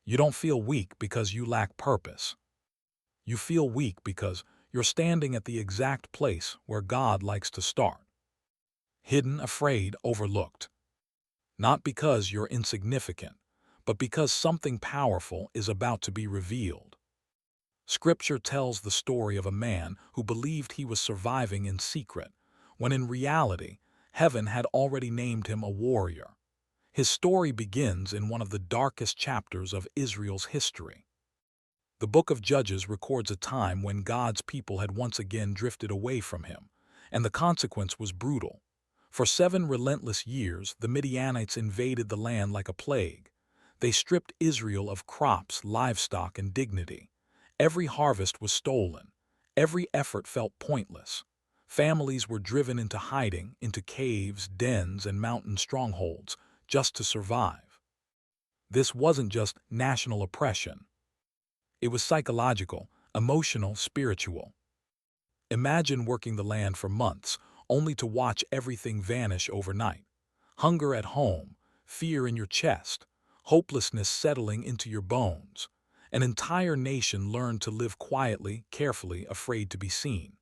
You don't feel weak because you lack purpose. You feel weak because you're standing at the exact place where God likes to start. Hidden, afraid, overlooked. Not because you're insignificant, but because something powerful is about to be revealed. Scripture tells the story of a man who believed he was surviving in secret, when in reality, heaven had already named him a warrior. His story begins in one of the darkest chapters of Israel's history. The book of Judges records a time when God's people had once again drifted away from him, and the consequence was brutal. For 7 relentless years, the Midianites invaded the land like a plague. They stripped Israel of crops, livestock, and dignity. Every harvest was stolen. Every effort felt pointless. Families were driven into hiding, into caves, dens, and mountain strongholds, just to survive. This wasn't just national oppression. It was psychological, emotional, spiritual. Imagine working the land for months, only to watch everything vanish overnight. Hunger at home, fear in your chest, hopelessness settling into your bones. An entire nation learned to live quietly, carefully, afraid to be seen.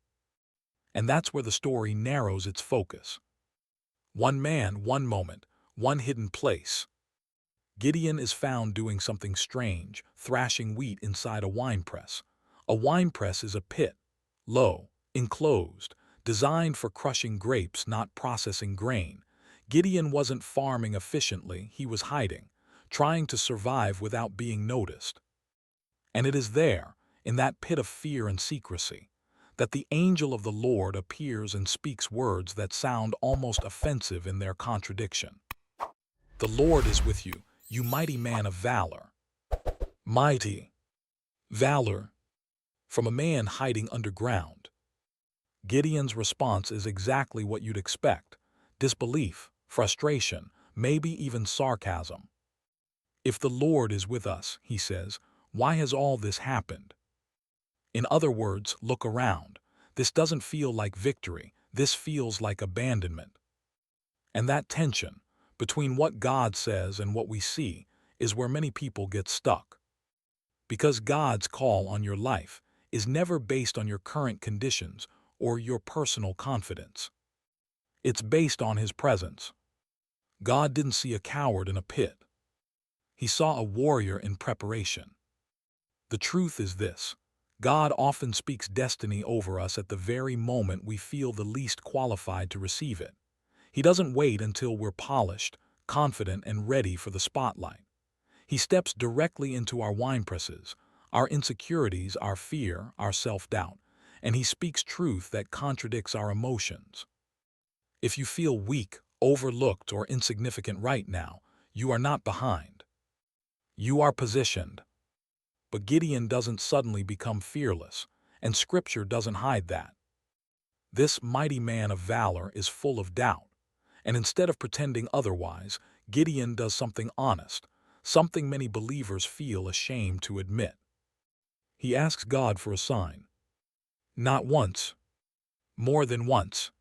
And that's where the story narrows its focus. One man, one moment, one hidden place. Gideon is found doing something strange, thrashing wheat inside a winepress. A winepress is a pit, low, enclosed, designed for crushing grapes, not processing grain. Gideon wasn't farming efficiently, he was hiding, trying to survive without being noticed. And it is there, in that pit of fear and secrecy, that the angel of the Lord appears and speaks words that sound almost offensive in their contradiction. The Lord is with you, you mighty man of valor. Mighty. Valor. From a man hiding underground. Gideon's response is exactly what you'd expect. Disbelief, frustration, maybe even sarcasm. If the Lord is with us, he says, why has all this happened? In other words, look around. This doesn't feel like victory. This feels like abandonment. And that tension, between what God says and what we see, is where many people get stuck. Because God's call on your life is never based on your current conditions or your personal confidence. It's based on His presence. God didn't see a coward in a pit. He saw a warrior in preparation. The truth is this: God often speaks destiny over us at the very moment we feel the least qualified to receive it. He doesn't wait until we're polished, confident, and ready for the spotlight. He steps directly into our winepresses, our insecurities, our fear, our self-doubt, and He speaks truth that contradicts our emotions. If you feel weak, overlooked, or insignificant right now, you are not behind. You are positioned. But Gideon doesn't suddenly become fearless, and Scripture doesn't hide that. This mighty man of valor is full of doubt, and instead of pretending otherwise, Gideon does something honest, something many believers feel ashamed to admit. He asks God for a sign. Not once. More than once.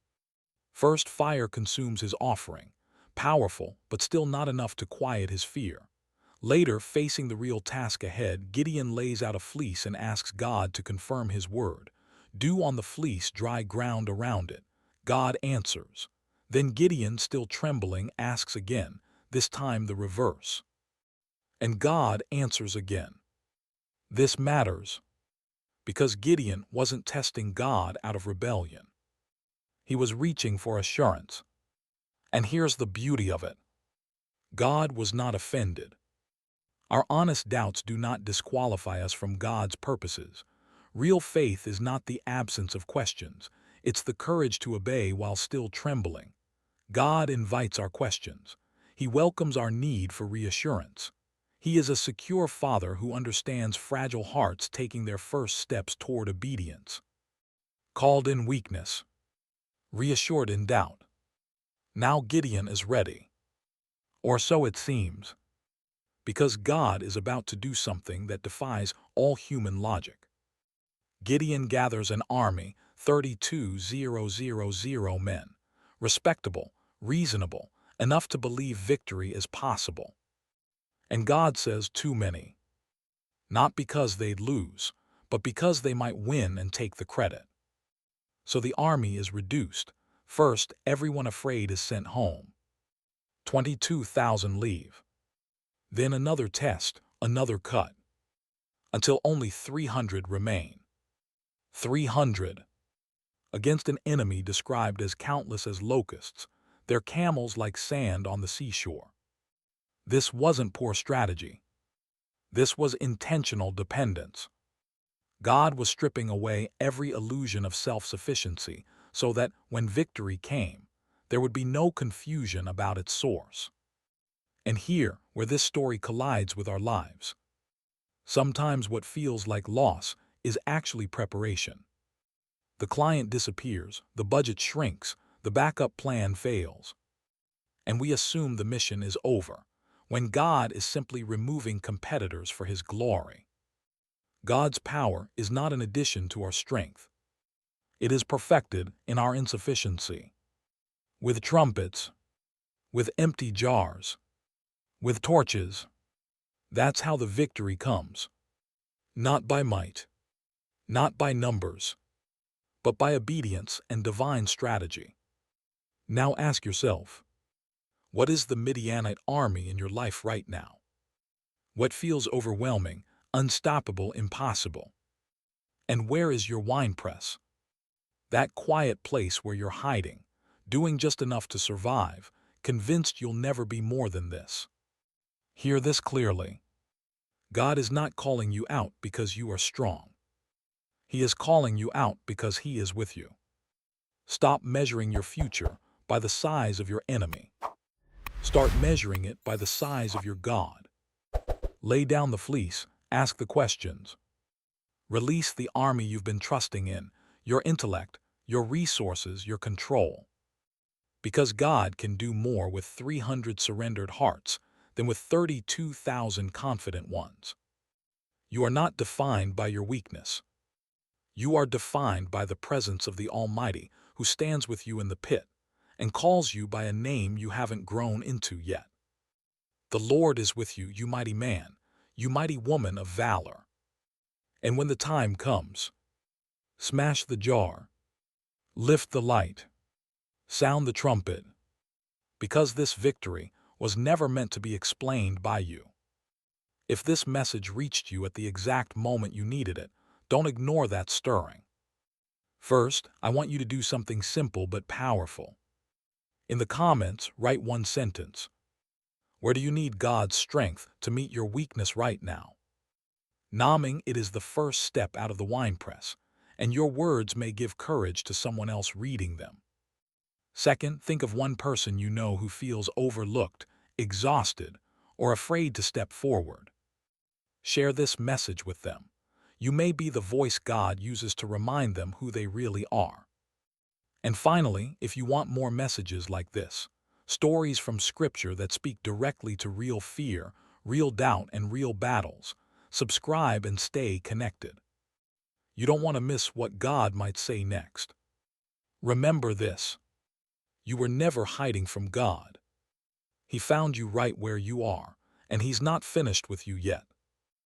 First, fire consumes his offering, powerful, but still not enough to quiet his fear. Later, facing the real task ahead, Gideon lays out a fleece and asks God to confirm His word. Dew on the fleece, dry ground around it. God answers. Then Gideon, still trembling, asks again, this time the reverse. And God answers again. This matters, because Gideon wasn't testing God out of rebellion. He was reaching for assurance. And here's the beauty of it: God was not offended. Our honest doubts do not disqualify us from God's purposes. Real faith is not the absence of questions. It's the courage to obey while still trembling. God invites our questions. He welcomes our need for reassurance. He is a secure Father who understands fragile hearts taking their first steps toward obedience. Called in weakness. Reassured in doubt. Now Gideon is ready. Or so it seems. Because God is about to do something that defies all human logic. Gideon gathers an army, 32,000 men, respectable, reasonable, enough to believe victory is possible. And God says, too many. not because they'd lose, but because they might win and take the credit. So the army is reduced. First, everyone afraid is sent home. 22,000 leave. Then another test, another cut, until only 300 remain. 300. Against an enemy described as countless as locusts, their camels like sand on the seashore. This wasn't poor strategy. This was intentional dependence. God was stripping away every illusion of self-sufficiency so that when victory came, there would be no confusion about its source. And here, where this story collides with our lives, sometimes what feels like loss is actually preparation. The client disappears, the budget shrinks, the backup plan fails, and we assume the mission is over, when God is simply removing competitors for His glory. God's power is not an addition to our strength. It is perfected in our insufficiency. With trumpets, with empty jars, with torches, that's how the victory comes. Not by might, not by numbers, but by obedience and divine strategy. Now ask yourself, what is the Midianite army in your life right now? What feels overwhelming, unstoppable, impossible? And where is your winepress? That quiet place where you're hiding, doing just enough to survive, convinced you'll never be more than this. Hear this clearly. God is not calling you out because you are strong. He is calling you out because He is with you. Stop measuring your future by the size of your enemy. Start measuring it by the size of your God. Lay down the fleece, ask the questions. Release the army you've been trusting in, your intellect, your resources, your control. Because God can do more with 300 surrendered hearts than with 32,000 confident ones. You are not defined by your weakness. You are defined by the presence of the Almighty who stands with you in the pit and calls you by a name you haven't grown into yet. The Lord is with you, you mighty man, you mighty woman of valor. And when the time comes, smash the jar, lift the light, sound the trumpet, because this victory was never meant to be explained by you. If this message reached you at the exact moment you needed it, don't ignore that stirring. First, I want you to do something simple but powerful. In the comments, write one sentence. Where do you need God's strength to meet your weakness right now? Naming it is the first step out of the winepress, and your words may give courage to someone else reading them. Second, think of one person you know who feels overlooked, exhausted, or afraid to step forward. Share this message with them. You may be the voice God uses to remind them who they really are. And finally, if you want more messages like this, stories from Scripture that speak directly to real fear, real doubt, and real battles, subscribe and stay connected. You don't want to miss what God might say next. Remember this. You were never hiding from God. He found you right where you are, and He's not finished with you yet.